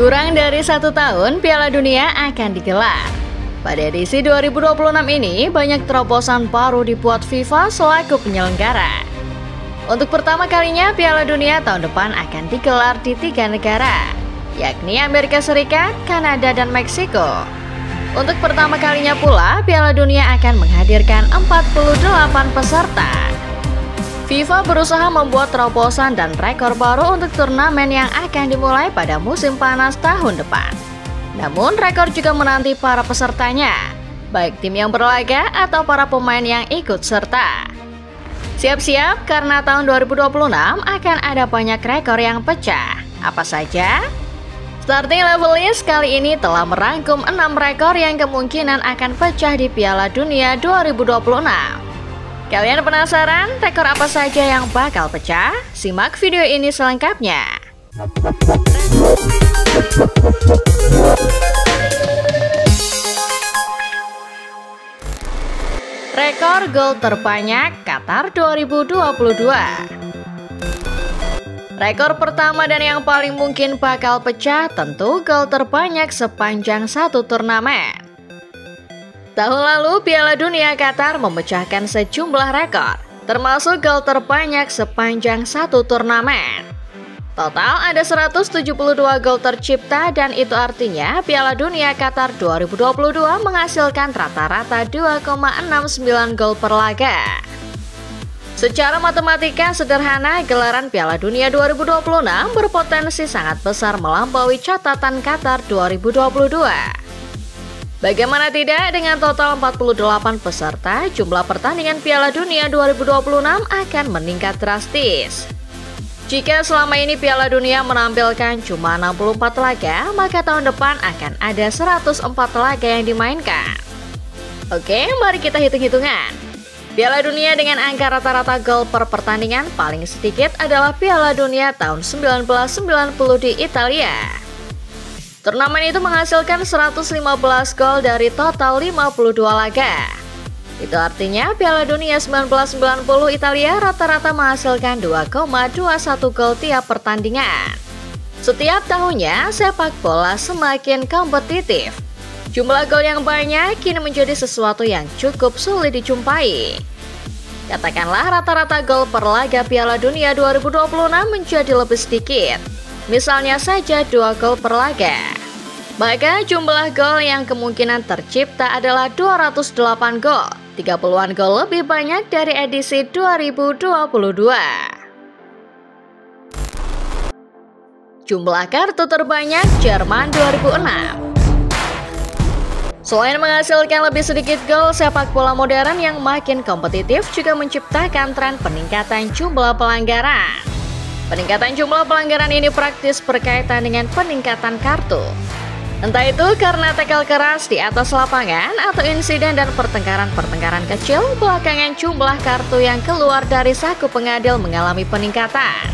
Kurang dari 1 tahun Piala Dunia akan digelar. Pada edisi 2026 ini, banyak terobosan baru dibuat FIFA selaku penyelenggara. Untuk pertama kalinya, Piala Dunia tahun depan akan digelar di 3 negara, yakni Amerika Serikat, Kanada, dan Meksiko. Untuk pertama kalinya pula, Piala Dunia akan menghadirkan 48 peserta. FIFA berusaha membuat terobosan dan rekor baru untuk turnamen yang akan dimulai pada musim panas tahun depan. Namun, rekor juga menanti para pesertanya, baik tim yang berlaga atau para pemain yang ikut serta. Siap-siap karena tahun 2026 akan ada banyak rekor yang pecah. Apa saja? Starting level list kali ini telah merangkum 6 rekor yang kemungkinan akan pecah di Piala Dunia 2026. Kalian penasaran rekor apa saja yang bakal pecah? Simak video ini selengkapnya. Rekor gol terbanyak Qatar 2022. Rekor pertama dan yang paling mungkin bakal pecah tentu gol terbanyak sepanjang satu turnamen. Tahun lalu, Piala Dunia Qatar memecahkan sejumlah rekor, termasuk gol terbanyak sepanjang satu turnamen. Total ada 172 gol tercipta dan itu artinya Piala Dunia Qatar 2022 menghasilkan rata-rata 2,69 gol per laga. Secara matematika sederhana, gelaran Piala Dunia 2026 berpotensi sangat besar melampaui catatan Qatar 2022. Bagaimana tidak, dengan total 48 peserta, jumlah pertandingan Piala Dunia 2026 akan meningkat drastis. Jika selama ini Piala Dunia menampilkan cuma 64 laga, maka tahun depan akan ada 104 laga yang dimainkan. Oke, mari kita hitung-hitungan. Piala Dunia dengan angka rata-rata gol per pertandingan paling sedikit adalah Piala Dunia tahun 1990 di Italia. Turnamen itu menghasilkan 115 gol dari total 52 laga. Itu artinya Piala Dunia 1990 Italia rata-rata menghasilkan 2,21 gol tiap pertandingan. Setiap tahunnya, sepak bola semakin kompetitif. Jumlah gol yang banyak kini menjadi sesuatu yang cukup sulit dijumpai. Katakanlah rata-rata gol per laga Piala Dunia 2026 menjadi lebih sedikit. Misalnya saja 2 gol per laga. Maka jumlah gol yang kemungkinan tercipta adalah 208 gol. 30-an gol lebih banyak dari edisi 2022. Jumlah kartu terbanyak Jerman 2006. Selain menghasilkan lebih sedikit gol, sepak bola modern yang makin kompetitif juga menciptakan tren peningkatan jumlah pelanggaran. Peningkatan jumlah pelanggaran ini praktis berkaitan dengan peningkatan kartu. Entah itu karena tackle keras di atas lapangan atau insiden dan pertengkaran-pertengkaran kecil, belakangan jumlah kartu yang keluar dari saku pengadil mengalami peningkatan.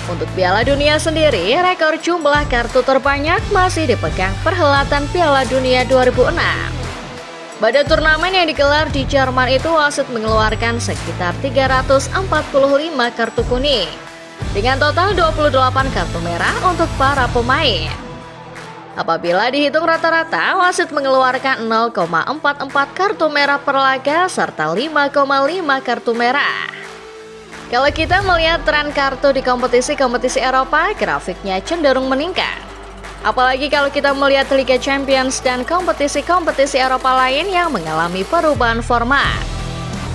Untuk Piala Dunia sendiri, rekor jumlah kartu terbanyak masih dipegang perhelatan Piala Dunia 2006. Pada turnamen yang digelar di Jerman itu, wasit mengeluarkan sekitar 345 kartu kuning, dengan total 28 kartu merah untuk para pemain. Apabila dihitung rata-rata, wasit mengeluarkan 0,44 kartu merah per laga serta 5,5 kartu merah. Kalau kita melihat tren kartu di kompetisi-kompetisi Eropa, grafiknya cenderung meningkat. Apalagi kalau kita melihat Liga Champions dan kompetisi-kompetisi Eropa lain yang mengalami perubahan format.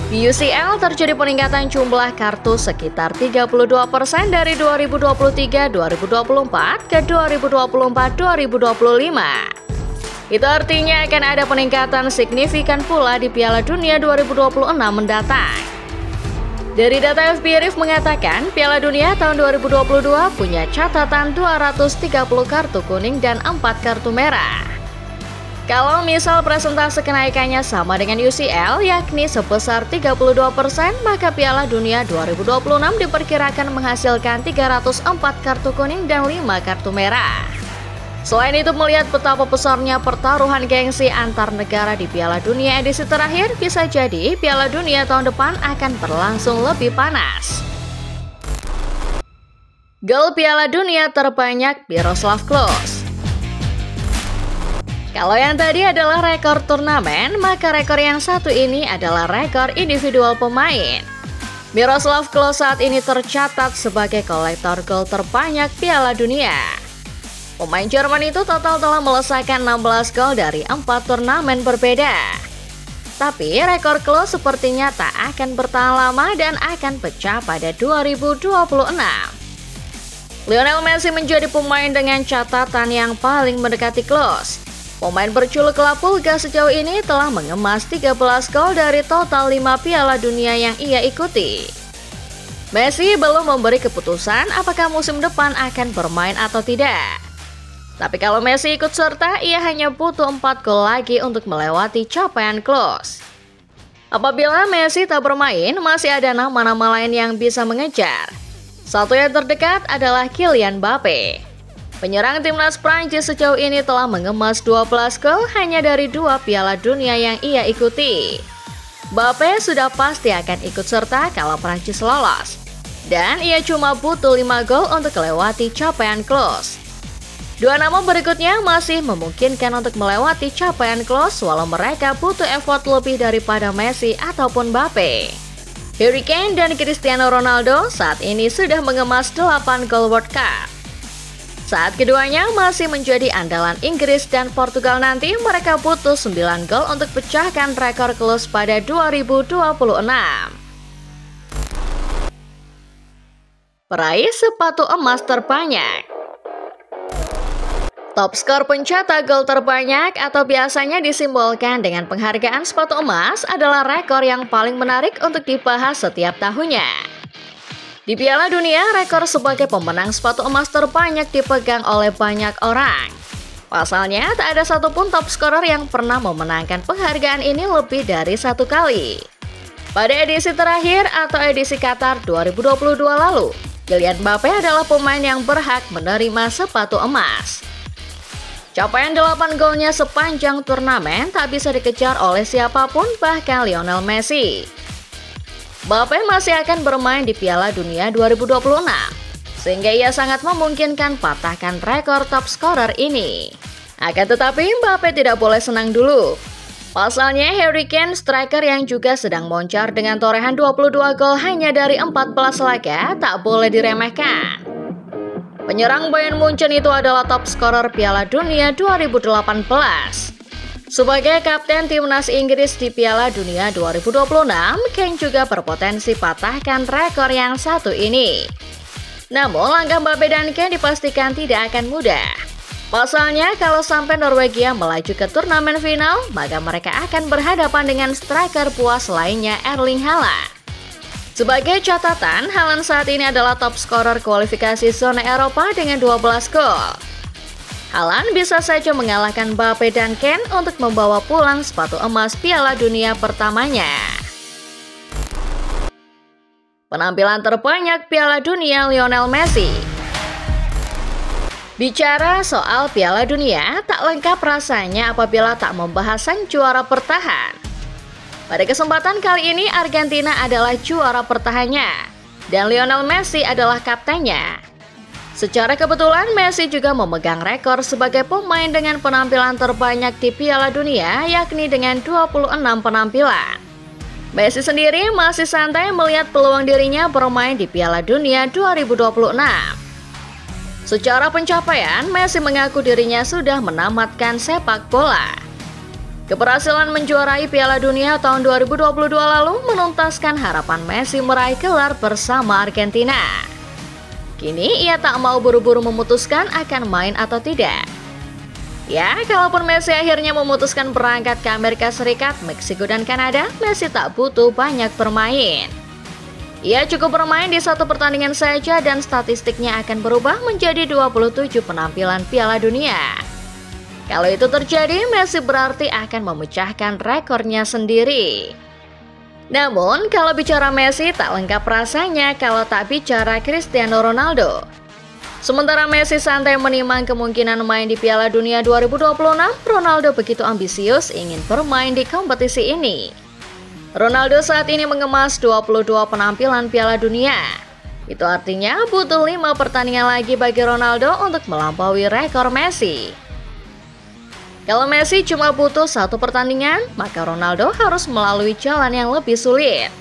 Di UCL terjadi peningkatan jumlah kartu sekitar 32% dari 2023-2024 ke 2024-2025. Itu artinya akan ada peningkatan signifikan pula di Piala Dunia 2026 mendatang. Dari data FBref mengatakan, Piala Dunia tahun 2022 punya catatan 230 kartu kuning dan 4 kartu merah. Kalau misal presentase kenaikannya sama dengan UCL, yakni sebesar 32%, maka Piala Dunia 2026 diperkirakan menghasilkan 304 kartu kuning dan 5 kartu merah. Selain itu, melihat betapa besarnya pertaruhan gengsi antar negara di Piala Dunia edisi terakhir, bisa jadi Piala Dunia tahun depan akan berlangsung lebih panas. Gol Piala Dunia terbanyak Miroslav Klose. Kalau yang tadi adalah rekor turnamen, maka rekor yang satu ini adalah rekor individual pemain. Miroslav Klose saat ini tercatat sebagai kolektor gol terbanyak Piala Dunia. Pemain Jerman itu total telah melesakkan 16 gol dari 4 turnamen berbeda. Tapi rekor Klose sepertinya tak akan bertahan lama dan akan pecah pada 2026. Lionel Messi menjadi pemain dengan catatan yang paling mendekati Klose. Pemain berjuluk La Pulga sejauh ini telah mengemas 13 gol dari total 5 Piala Dunia yang ia ikuti. Messi belum memberi keputusan apakah musim depan akan bermain atau tidak. Tapi kalau Messi ikut serta, ia hanya butuh 4 gol lagi untuk melewati capaian Klose. Apabila Messi tak bermain, masih ada nama-nama lain yang bisa mengejar. Satu yang terdekat adalah Kylian Mbappe. Penyerang timnas Prancis sejauh ini telah mengemas 12 gol hanya dari 2 Piala Dunia yang ia ikuti. Mbappe sudah pasti akan ikut serta kalau Prancis lolos. Dan ia cuma butuh 5 gol untuk melewati capaian Klose. Dua nama berikutnya masih memungkinkan untuk melewati capaian Klose walau mereka butuh effort lebih daripada Messi ataupun Mbappe. Harry Kane dan Cristiano Ronaldo saat ini sudah mengemas 8 gol World Cup. Saat keduanya masih menjadi andalan Inggris dan Portugal nanti, mereka butuh 9 gol untuk pecahkan rekor Klose pada 2026. Peraih sepatu emas terbanyak. Top skor pencetak gol terbanyak atau biasanya disimbolkan dengan penghargaan sepatu emas adalah rekor yang paling menarik untuk dibahas setiap tahunnya. Di Piala Dunia, rekor sebagai pemenang sepatu emas terbanyak dipegang oleh banyak orang. Pasalnya, tak ada satupun top scorer yang pernah memenangkan penghargaan ini lebih dari 1 kali. Pada edisi terakhir atau edisi Qatar 2022 lalu, Kylian Mbappe adalah pemain yang berhak menerima sepatu emas. Capaian 8 golnya sepanjang turnamen tak bisa dikejar oleh siapapun, bahkan Lionel Messi. Mbappe masih akan bermain di Piala Dunia 2026, sehingga ia sangat memungkinkan patahkan rekor top scorer ini. Akan tetapi Mbappe tidak boleh senang dulu. Pasalnya Harry Kane, striker yang juga sedang moncar dengan torehan 22 gol hanya dari 14 laga, tak boleh diremehkan. Penyerang Bayern Munchen itu adalah top scorer Piala Dunia 2018. Sebagai kapten timnas Inggris di Piala Dunia 2026, Kane juga berpotensi patahkan rekor yang satu ini. Namun langkah Mbappe dan Kane dipastikan tidak akan mudah. Pasalnya kalau sampai Norwegia melaju ke turnamen final, maka mereka akan berhadapan dengan striker puas lainnya Erling Haaland. Sebagai catatan, Haaland saat ini adalah top scorer kualifikasi zona Eropa dengan 12 gol. Haaland bisa saja mengalahkan Mbappe dan Kane untuk membawa pulang sepatu emas Piala Dunia pertamanya. Penampilan terbanyak Piala Dunia Lionel Messi. Bicara soal Piala Dunia, tak lengkap rasanya apabila tak membahas sang juara bertahan. Pada kesempatan kali ini, Argentina adalah juara bertahannya, dan Lionel Messi adalah kaptennya. Secara kebetulan, Messi juga memegang rekor sebagai pemain dengan penampilan terbanyak di Piala Dunia, yakni dengan 26 penampilan. Messi sendiri masih santai melihat peluang dirinya bermain di Piala Dunia 2026. Secara pencapaian, Messi mengaku dirinya sudah menamatkan sepak bola. Keberhasilan menjuarai Piala Dunia tahun 2022 lalu menuntaskan harapan Messi meraih gelar bersama Argentina. Kini ia tak mau buru-buru memutuskan akan main atau tidak. Ya, kalaupun Messi akhirnya memutuskan berangkat ke Amerika Serikat, Meksiko, dan Kanada, Messi tak butuh banyak bermain. Ia cukup bermain di 1 pertandingan saja dan statistiknya akan berubah menjadi 27 penampilan Piala Dunia. Kalau itu terjadi, Messi berarti akan memecahkan rekornya sendiri. Namun, kalau bicara Messi tak lengkap rasanya kalau tak bicara Cristiano Ronaldo. Sementara Messi santai menimang kemungkinan main di Piala Dunia 2026, Ronaldo begitu ambisius ingin bermain di kompetisi ini. Ronaldo saat ini mengemas 22 penampilan Piala Dunia. Itu artinya butuh 5 pertandingan lagi bagi Ronaldo untuk melampaui rekor Messi. Kalau Messi cuma butuh satu pertandingan, maka Ronaldo harus melalui jalan yang lebih sulit.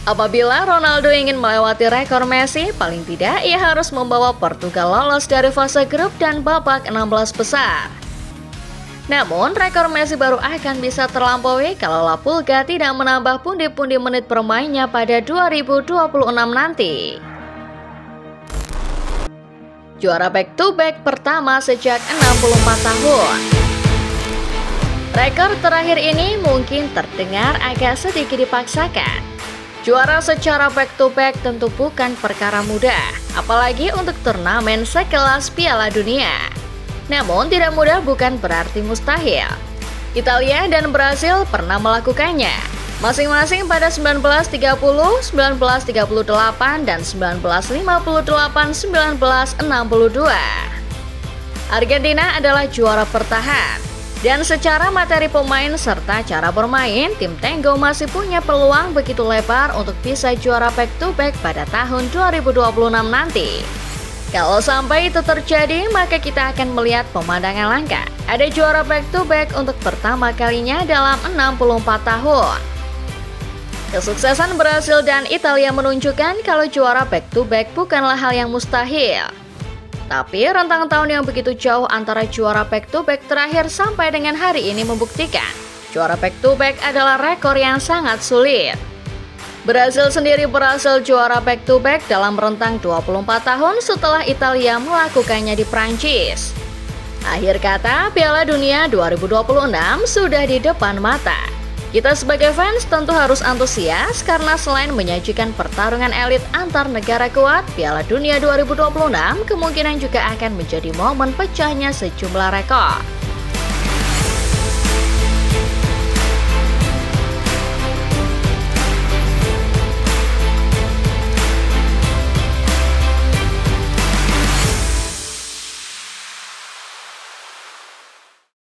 Apabila Ronaldo ingin melewati rekor Messi, paling tidak ia harus membawa Portugal lolos dari fase grup dan babak 16 besar. Namun, rekor Messi baru akan bisa terlampaui kalau La Pulga tidak menambah pundi-pundi menit bermainnya pada 2026 nanti. Juara back-to-back pertama sejak 64 tahun. Rekor terakhir ini mungkin terdengar agak sedikit dipaksakan. Juara secara back-to-back tentu bukan perkara mudah, apalagi untuk turnamen sekelas Piala Dunia. Namun tidak mudah bukan berarti mustahil. Italia dan Brasil pernah melakukannya, masing-masing pada 1930, 1938, dan 1958-1962. Argentina adalah juara bertahan. Dan secara materi pemain serta cara bermain, tim Tango masih punya peluang begitu lebar untuk bisa juara back-to-back pada tahun 2026 nanti. Kalau sampai itu terjadi, maka kita akan melihat pemandangan langka. Ada juara back-to-back untuk pertama kalinya dalam 64 tahun. Kesuksesan Brasil dan Italia menunjukkan kalau juara back-to-back bukanlah hal yang mustahil. Tapi rentang tahun yang begitu jauh antara juara back-to-back terakhir sampai dengan hari ini membuktikan juara back-to-back adalah rekor yang sangat sulit. Brasil sendiri berhasil juara back-to-back dalam rentang 24 tahun setelah Italia melakukannya di Prancis. Akhir kata, Piala Dunia 2026 sudah di depan mata. Kita sebagai fans tentu harus antusias karena selain menyajikan pertarungan elit antar negara kuat, Piala Dunia 2026 kemungkinan juga akan menjadi momen pecahnya sejumlah rekor.